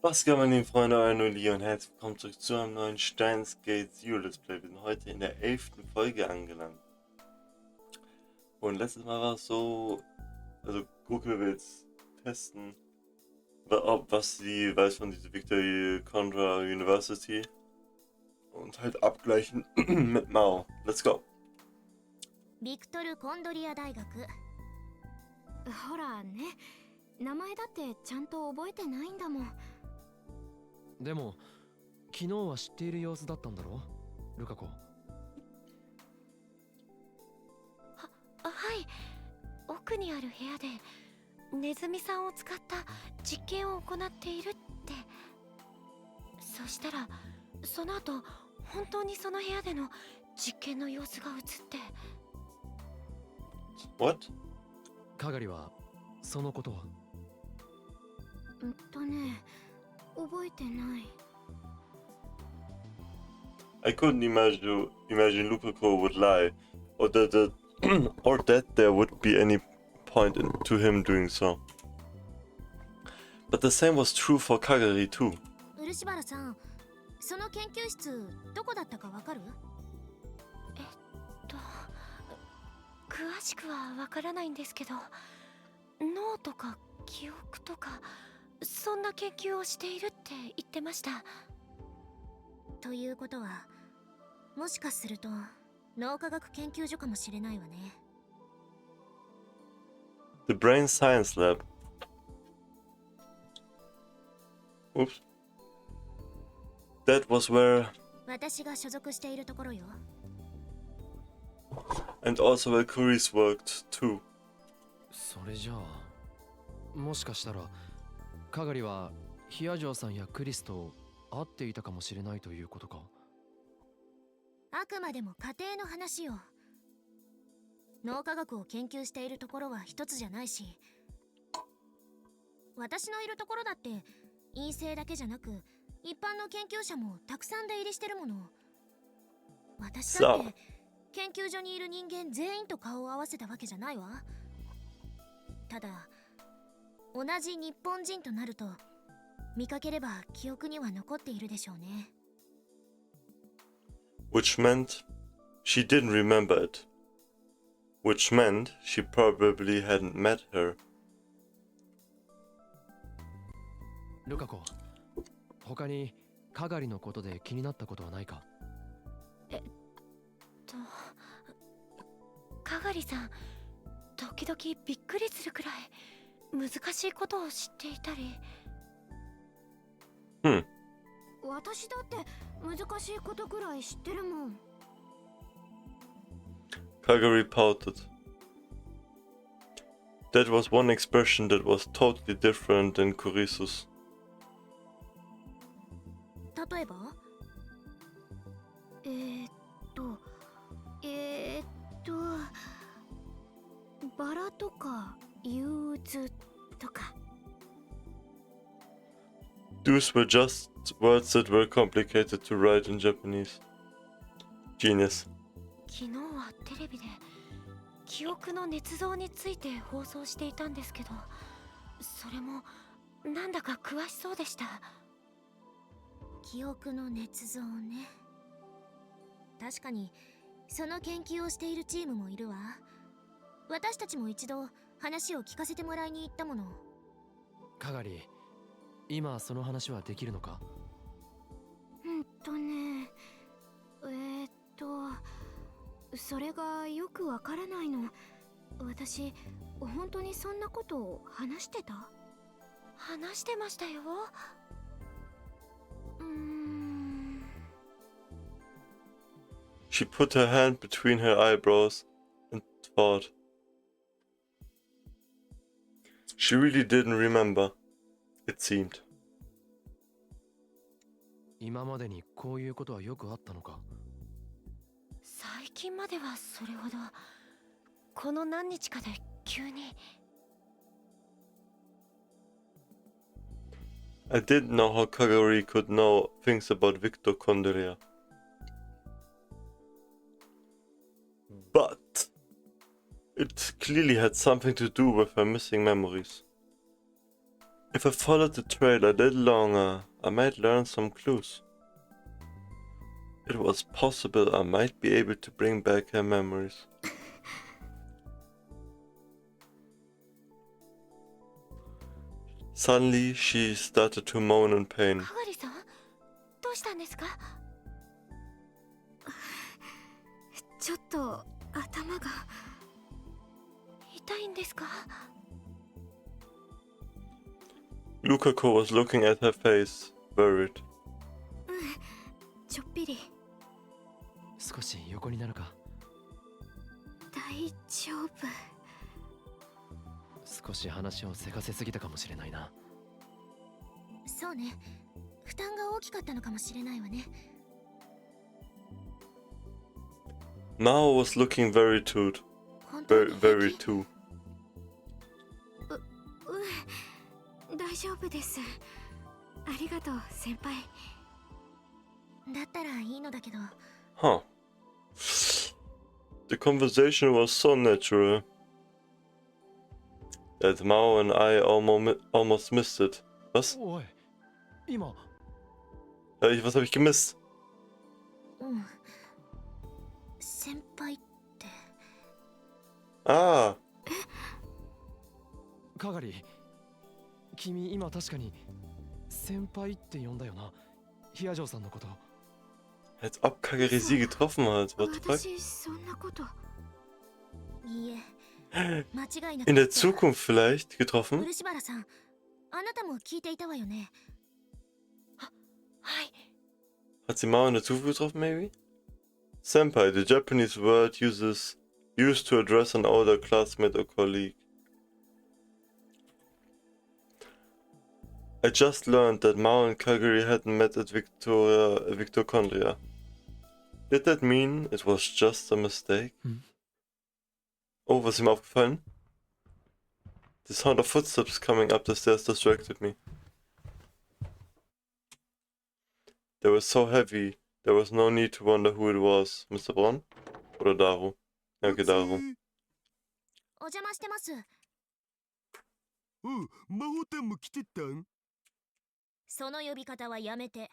Was kann man den Freunde Nully und herzlich willkommen zurück zu einem neuen Steins Let's Play. Wir sind heute in der 11. Folge angelangt. Und letztes Mal war es so, also Google will jetzt testen, was sie weiß von dieser Victory Contra University und halt abgleichen mit Mao. Let's go. ビクトル・コンドリア大学。ほらね、名前だってちゃんと覚えてないんだもん。でも昨日は知っている様子だったんだろルカ子。はい、奥にある部屋でネズミさんを使った実験を行っているって。そしたらその後本当にその部屋での実験の様子が映って。What? かがりはそのことは覚えてない。I couldn't imagine Lukaku would lie, or or that there would be any point to him doing so. But the same was true for Kagari too. 漆原さん、その研究室どこだったかわかる？詳しくはわからないんですけど、脳とか記憶とかそんな研究をしているって言ってました。ということは、もしかすると脳科学研究所かもしれないわね。The Brain Science Lab. Oops. That was where... 私が所属しているところよ。And also where Curies worked too. それじゃあもしかしたらかがりはヒアジョーさんやクリスと会っていたかもしれないということか。あくまでも家庭の話よ。脳科学を研究しているところは一つじゃないし、私のいるところだって陰性だけじゃなく一般の研究者もたくさん出入りしてるもの。私だって研究所にいる人間全員と顔を合わせたわけじゃないわ。ただ同じ日本人となると見かければ記憶には残っているでしょうね。Which meant she didn't remember it. Which meant she probably hadn't met her. ルカ子、他にかがりのことで気になったことはないか。かがりさん、時々びっくりするくらい難しいことを知っていたり。私だって難しいことくらい知ってるもん。Kagari pouted. That was one expression that was totally different than Kurisus. 例えばバラとか憂鬱とか。Those were just words that were complicated to write in Japanese. Genius. 昨日はテレビで記憶の捏造について放送していたんですけど、それもなんだか詳しそうでした。記憶の捏造ね。確かにその研究をしているチームもいるわ。私たちも一度話を聞かせてもらいに行ったもの。かがり、今その話はできるのか。それがよくわからないの。私、本当にそんなことを話してた？話してましたよ。She put her hand between her eyebrows and thought. She really didn't remember, it seemed. 今までにこういうことはよくあったのか。最近まではそれほど。この何日かで急に。I didn't know how Kagari could know things about Victor Condria. But it clearly had something to do with her missing memories. If I followed the trail a little longer, I might learn some clues. It was possible I might be able to bring back her memories. Suddenly, she started to moan in pain. かがりさん、どうしたんですか？ちょっと頭が痛いんですか？ Lukako was looking at her face, worried. ちょっぴり。少し横になるか。大丈夫。少し話をせかせすぎたかもしれないな。そうね。負担が大きかったのかもしれないわね。Mao was looking very too. 本当に Very too. 大丈夫です。ありがとう、先輩。だったらいいのだけど。Huh. The conversation was so natural that Mao and I almost missed it. Was? おい、今。Was habe ich gemisst? 先輩って。Ah. かがり、君今確かに先輩って呼んだよな。ヒアジョーさんのこと。Als ob Kagari sie getroffen hat. What the fuck? 私そんなこと。いいえ。間違いなく。In der Zukunft vielleicht getroffen? 漆原さん、あなたも聞いていたわよね。あ、はい。 Hat sie Mao in der Zukunft getroffen, maybe? Senpai, the Japanese word used to address an older classmate or colleague. I just learned that Mao and Kagari hadn't met at Victochondria. Did that mean it was just a mistake? Oh, was ist ihm aufgefallen? The sound of footsteps coming up the stairs distracted me. They were so heavy, there was no need to wonder who it was. Mr. Braun? Oder Daru? Ja, okay, Daru. お邪魔してます。おう、魔法タンも来てたん？その呼び方はやめて。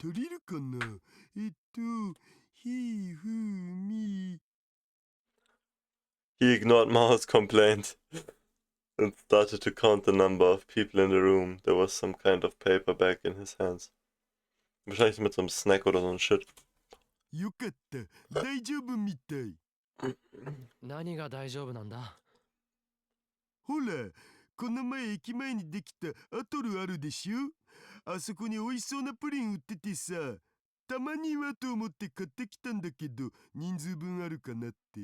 足りるかな？ひふみ。He ignored Mao's complaint and started to count the number of people in the room. There was some kind of paper bag in his hands. Wahrscheinlich mit so einem Snack oder so ein Shit. よかった。大丈夫みたい。何が大丈夫なんだ？ほら、この前駅前にできたアトルあるでしょ？あそこに美味しそうなプリン売っててさ、たまにはと思って買ってきたんだけど、人数分あるかなって。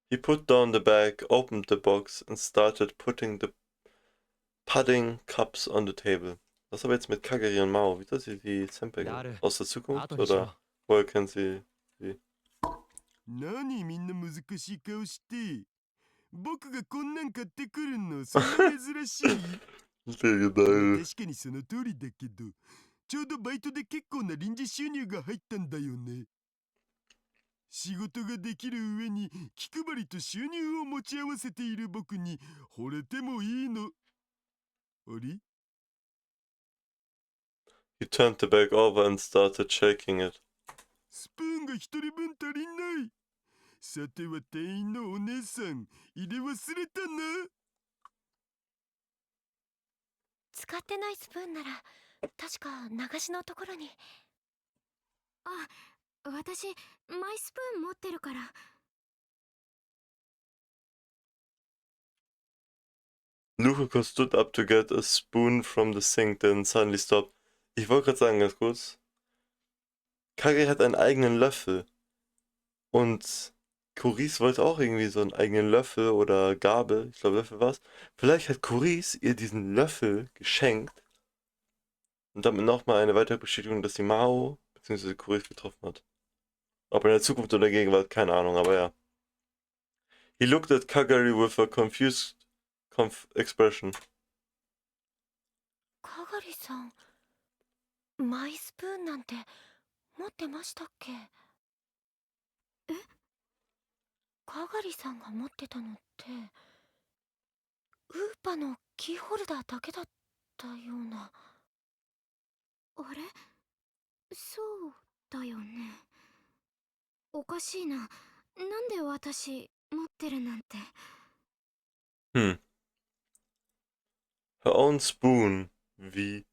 He put down the bag, opened the box and started putting the pudding cups on the table. Was aber jetzt mit Kagari und Mao? Wie das sie die Senpai aus der Zukunft oder woher kennt sie die? 何みんな難しい顔して。僕がこんなん買ってくるのそんな珍しい？確かにその通りだけど、ちょうどバイトで結構な臨時収入が入ったんだよね。仕事ができる上に気配りと収入を持ち合わせている僕に惚れてもいいの？あれ？ He turned the bag over and started shaking it. スプーンが一人分足りない。さては店員のお姉さん、入れ忘れたな。使ってないスプーンなら確か流しのところに。あ、私マイスプーン持ってるから。Lukako stood up to get a spoon from the sink, then suddenly stopped. Ich wollte gerade sagen, ganz kurz. Kagari hat einen eigenen Löffel. Und Coris wollte auch irgendwie so einen eigenen Löffel oder Gabel. Ich glaube, Löffel war's. Vielleicht hat Coris ihr diesen Löffel geschenkt. Und damit nochmal eine weitere Bestätigung, dass sie Mao bzw. Coris getroffen hat. Ob in der Zukunft oder Gegenwart, keine Ahnung, aber ja. He looked at Kagari with a confused expression. かがりさん、マイスプーンなんて持ってましたっけ？え？かがりさんが持ってたのってウーパのキーホルダーだけだったような。あれ、そうだよね。おかしいな。なんで私持ってるなんて。Hm. Her own spoon. Wie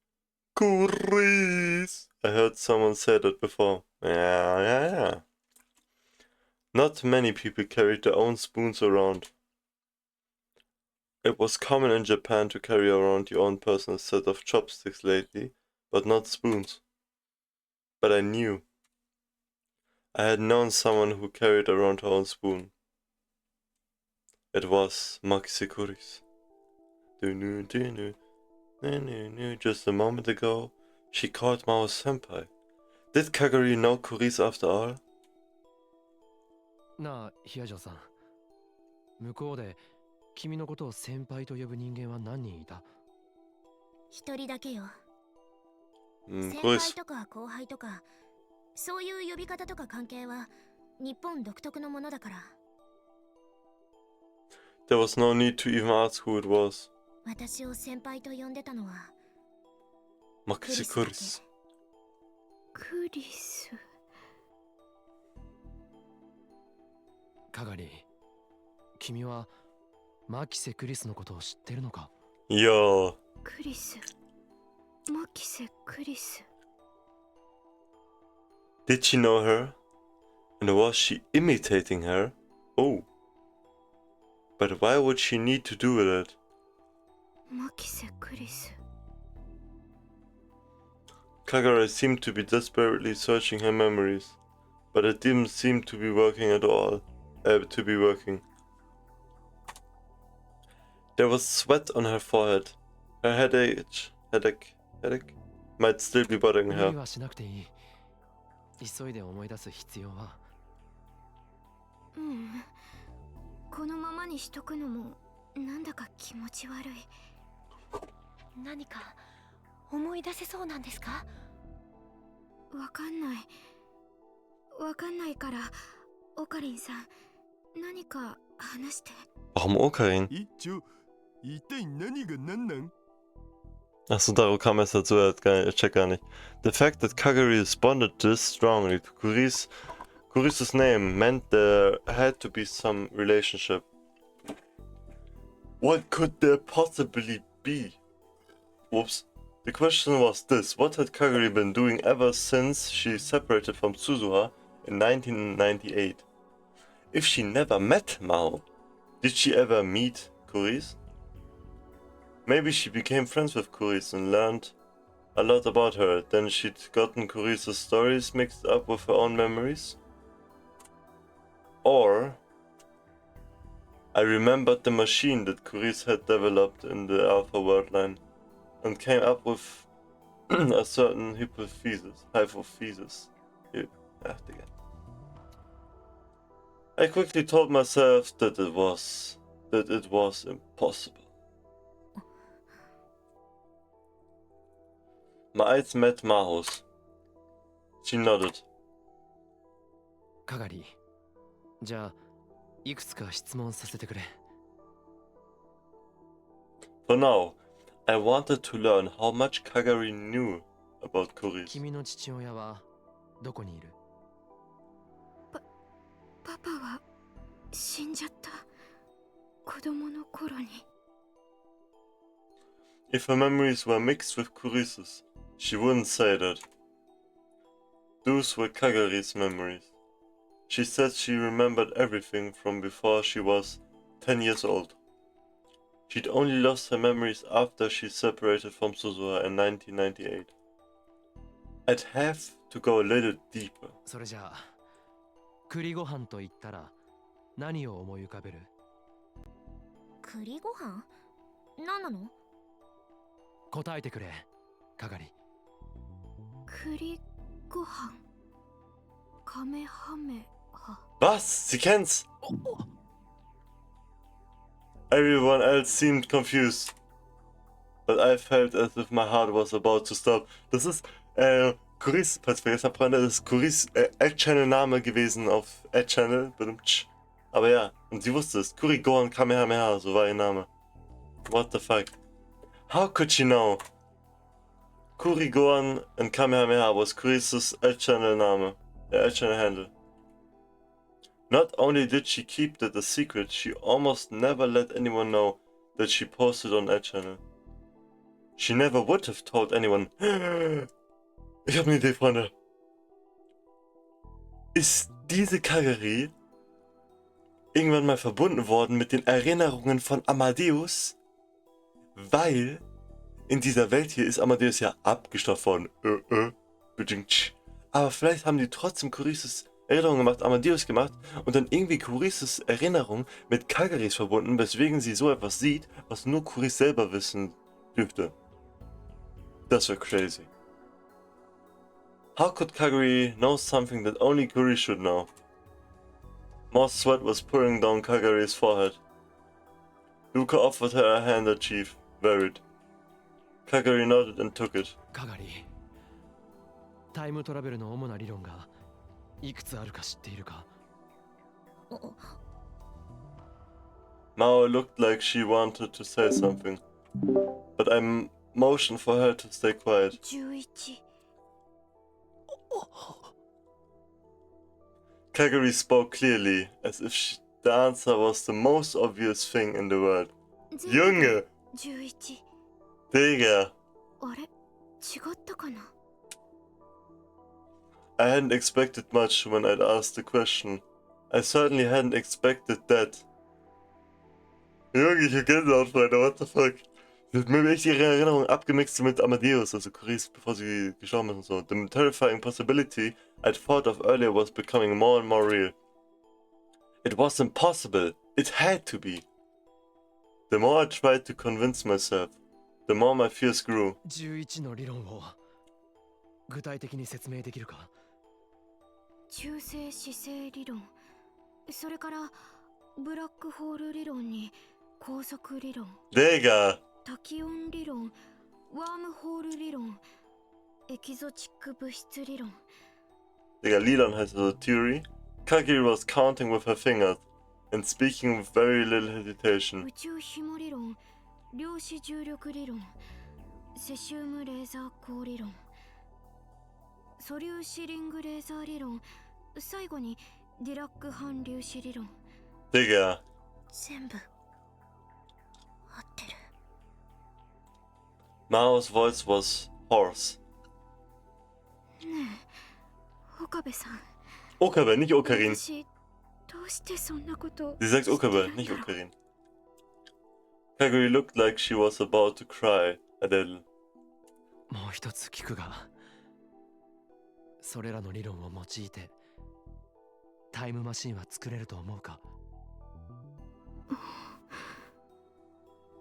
Kuris. I heard someone say that before. Yeah. Not many people carried their own spoons around. It was common in Japan to carry around your own personal set of chopsticks lately, but not spoons. But I knew. I had known someone who carried around her own spoon. It was Maxi Kuris. Just a moment ago, she called Mao senpai. Did Kagari know Kuris after all? なあ、ヒアジョさん。向こうで君のことを先輩と呼ぶ人間は何人いた？一人だけよ。先 Kuris. 輩とか後輩とか、そういう呼び方とか関係は日本独特のものだから。There was no need to even ask who it was. 私を先輩と呼んでたのは Maxi Kuris. クリス。かがり、君はマキセ・クリスのことを知ってるのか？ Yo. クリス。マキセ・クリス。Did she know her? And was she imitating her? Oh. But why would she need to do with it? マキセ・クリス。Kagari seemed to be desperately searching her memories, but it didn't seem to be working at all. There was sweat on her forehead. Her headache might still be bothering 無理 her. はしなくていい。急いで思い出す必要は。うん。このままにしとくのもなんだか気持ち悪い。何か思い出せそうなんですか？わかんない。わかんないから、オカリンさん、何か話して。Warum Okarin? 一体何が何なん？ Achso, darauf kam es dazu, ich check gar nicht. The fact that Kagari responded this strongly to Kuris's name meant there had to be some relationship. What could there possibly be? Whoops. The question was this: what had Kagari been doing ever since she separated from Suzuha in 1998? If she never met Mao, did she ever meet Kuris? Maybe she became friends with Kuris and learned a lot about her. Then she'd gotten Kuris's stories mixed up with her own memories. Or I remembered the machine that Kuris had developed in the Alpha World line and came up with a certain hypothesis. I quickly told myself that it was impossible. My eyes met Maho's. She nodded. かがり、じゃあいくつか質問させてくれ。For now, I wanted to learn how much Kagari knew about Kuris. 君の父親はどこにいる？パパは死んじゃった。子供の頃に。If her memories were mixed with Kuris's, she wouldn't say that. Those were Kagari's memories. She said she remembered everything from before she was 10 years old. She'd only lost her memories after she separated from Suzuha in 1998. I'd have to go a little deeper. それじゃあ、栗ご飯と言ったら何を思い浮かべる？栗ご飯？何なの？答えてくれ、かがり。栗ご飯。カメハメハ。Was? Sie kennt's? Everyone else seemed confused, but I felt as if my heart was about to stop. Das ist Kuris, falls ihr vergessen habt, Freunde, das ist Kuris Ad-Channel-Name gewesen auf Ad-Channel. Aber ja, und sie wusste es. Kurigoan Kamehameha, so war ihr Name. What the fuck? How could she know? Kurigoan and Kamehameha was Kurisus L-Channel Name. L-Channel Handle. Not only did she keep that a secret, she almost never let anyone know that she posted on L-Channel. She never would have told anyone. Ich habe eine Idee, Freunde. Ist diese Kagari irgendwann mal verbunden worden mit den Erinnerungen von Amadeus? Weil in dieser Welt hier ist Amadeus ja abgestraft worden. Aber vielleicht haben die trotzdem Kurisus Erinnerungen gemacht, Amadeus gemacht und dann irgendwie Kurisus Erinnerung mit Kagaris verbunden, weswegen sie so etwas sieht, was nur Kuris selber wissen dürfte. Das wäre crazy. How could Kagari know something that only Kuri should know? More sweat was pouring down Kagari's forehead. Luca offered her a hand that she varied. Kagari nodded and took it. カガリー、タイムトラベルの主な理論がいくつあるか知っているか？ Mao looked like she wanted to say something, but I motioned for her to stay quiet. 11 Kagari spoke clearly, as if the answer was the most obvious thing in the world. Junge! 11 Digga! あれ違ったかな I hadn't expected much when I'd asked the question. I certainly hadn't expected that. Junge, ich erkenne das, Freunde, what the fuck? Sie hat mir echt ihre Erinnerung abgemixt mit Amadeus, also Kuris, bevor sie gestorben ist und so. The terrifying possibility I'd thought of earlier was becoming more and more real. It was impossible. It had to be. The more I tried to convince myself, the more my fears grew. 11の理論を具体的に説明できるか？中性子星理論、それからブラックホール理論に高速理論、 Digga! タキオン理論、ワームホール理論、エキゾチック物質理論。 Digga, Lilan has a theory. Kagiri was counting with her fingers and speaking with very little hesitation. 宇宙紐理論、量子重力理論、セシウムレーザー光理論、素粒子リングレーザー理論、最後にディラック反粒子理論。 Digga. 全部合ってる。 Mao's voice was hoarse. ねえ、岡部さん。 Okabe, nicht Okarin. 私どうしてそんなことを Sie sagt してた Okabe, ん nicht だろう Okarin. Kagiri looked like she was about to cry a little. もう一つ聞くが、それらの理論を用いてタイムマシンは作れると思うか？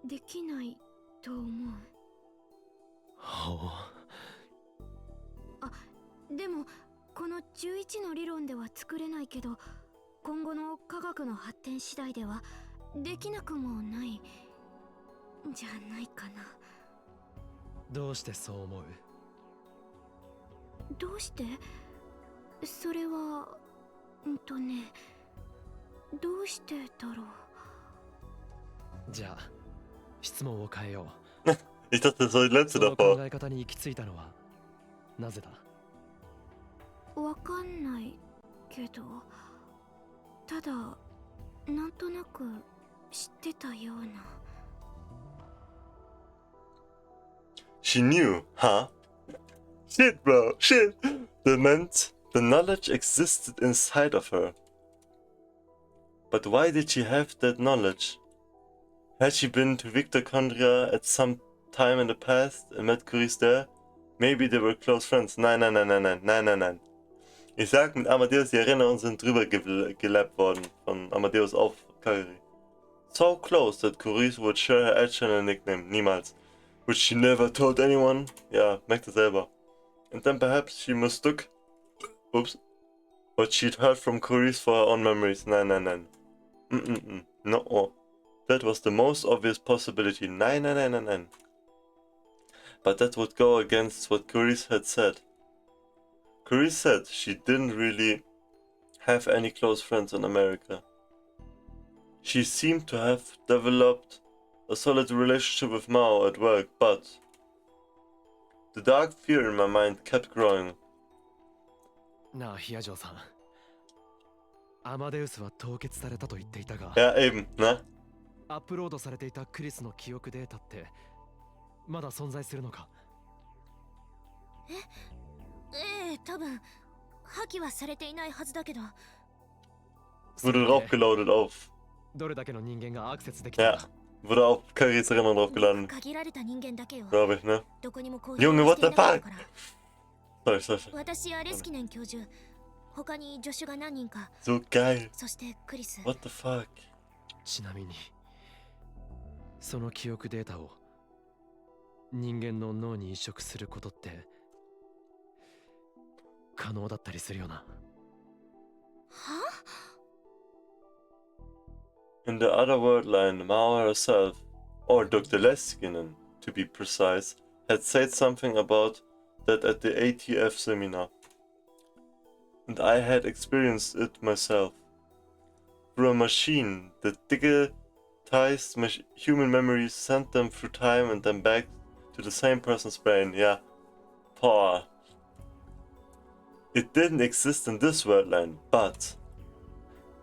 できないと思う。ほう。でもこの11の理論では作れないけど、今後の科学の発展次第ではできなくもないじゃないかな。どうしてそう思う？どうして？それはどうしてだろう。じゃあ質問を変えよ Ich dachte, das war die う。 letzte その考 davor. え方に行き着いたのはなぜだ？わかんないけど、ただなんとなく知ってたような。 She knew, huh? Shit, bro, shit! That meant the knowledge existed inside of her. But why did she have that knowledge? Had she been to Victorkondria at some time in the past and met Kuris there? Maybe they were close friends. Nein. Ich sag, mit Amadeus, die Erinnerungen sind drüber gelappt worden von Amadeus auf Kagari. So close that Kuris would share her L-Channel nickname. Niemals. Which she never told anyone. Ja, merkt ihr selber. And then perhaps she mistook what she'd heard from Kuris for her own memories. Nein. No. That was the most obvious possibility. Nein. But that would go against what Kuris had said. Kuris said she didn't really have any close friends in America. She seemed to have developed a solid relationship with Mao at work, but the dark fear in my mind kept growing. なあ、ヒアジョーさん。アマデウスは凍結されたと言っていたが、Ja, eben, ne? アップロードされていたクリスの記憶データってまだ存在するのか？ええ、多分破棄はされていないはずだけど。Wurde draufgeloadet auf. どれだけの人間がアクセスできた Ja, wurde auf Karis Erinnerung draufgeladen. 限られた人間だけよ。 Glaube ich, ne? どこにも公 Junge, 表 what してい the なかった fuck? から。 Sorry. 私やレスキネン教授、他に助手が何人か、 So geil. そしてクリス。 What the fuck? ちなみにその記憶データを人間の脳に移植することって可能だったりするよな。は？ In the other world line, Mao herself, or Dr. Leskinen, to be precise, had said something about that at the ATF seminar. And I had experienced it myself. Through a machine that digitized human memories, sent them through time and then back to the same person's brain. Yeah. Power. It didn't exist in this world line, but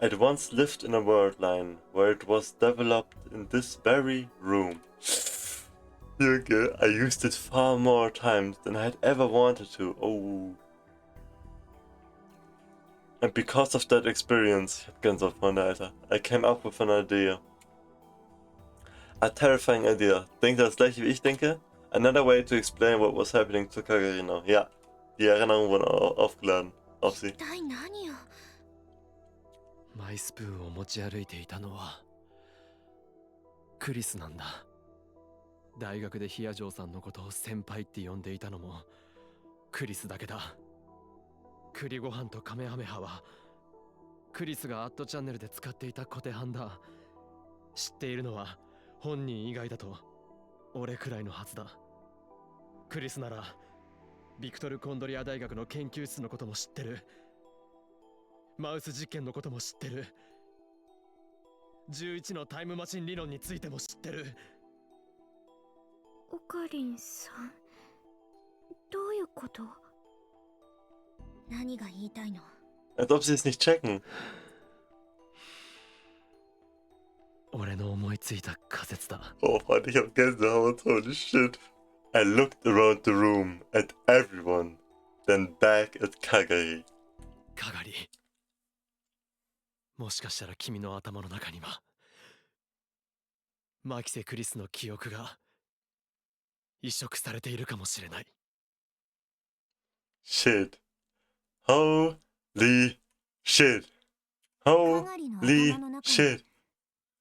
I'd once lived in a world line where it was developed in this very room. Okay, I used it far more times than I had ever wanted to. Oh. And because of that experience, I came up with an idea. A terrifying idea. Denkt ihr das gleiche wie ich denke? Another way to explain what was happening to Kagarino. Ja, die Erinnerungen wurden aufgeladen auf sie. 一体何よ。マイスプーンを持ち歩いていたのはクリスなんだ。大学でヒアジョーさんのことを先輩って呼んでいたのもクリスだけだ。栗ご飯とカメハメハはクリスがアットチャンネルで使っていたコテハンだ。知っているのは本人以外だと俺くらいのはずだ。クリスならビクトル・コンドリア大学の研究室のことも知ってる。マウス実験のことも知ってる。11のタイムマシン理論についても知ってる。オカリンさん、どういうこと？何が言いたいの？ Als ob sie es nicht checken. 俺の思いついた仮説だ。 Oh, Freunde, ich hab Gänsehaut. Holy shit. I looked around the room at everyone, then back at Kagari. カガリ、もしかしたら君の頭の中にはマキセ・クリスの記憶が移植されているかもしれない。 Shit. Holy shit. Holy shit.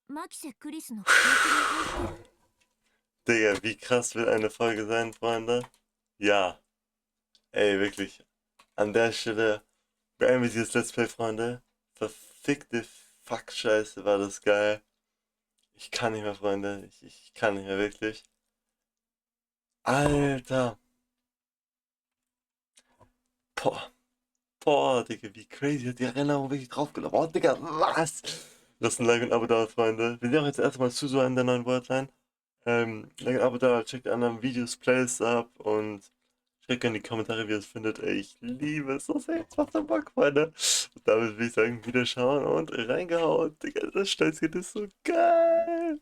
マキセ・クリスの記憶に入ってる。 Digga, wie krass wird eine Folge sein, Freunde? Ja. Ey, wirklich. An der Stelle beenden wir dieses Let's Play, Freunde. Verfickte Fuck-Scheiße, war das geil. Ich kann nicht mehr, Freunde. Ich kann nicht mehr, wirklich. Alter. Boah, Digga, wie crazy hat die Erinnerung wirklich draufgelaufen. Oh, Digga, was? Lasst ein Like und ein Abo da, Freunde. Wir sehen auch jetzt erstmal zu so in der neuen Wordline. Like ein Abo da, checkt die anderen Videos, Plays ab und schreibt gerne in die Kommentare, wie ihr es findet. Ey, ich liebe es so sehr. Es macht so Bock, Freunde. Und damit würde ich sagen, wieder schauen und reingehauen. Digga, das Steins ist so geil.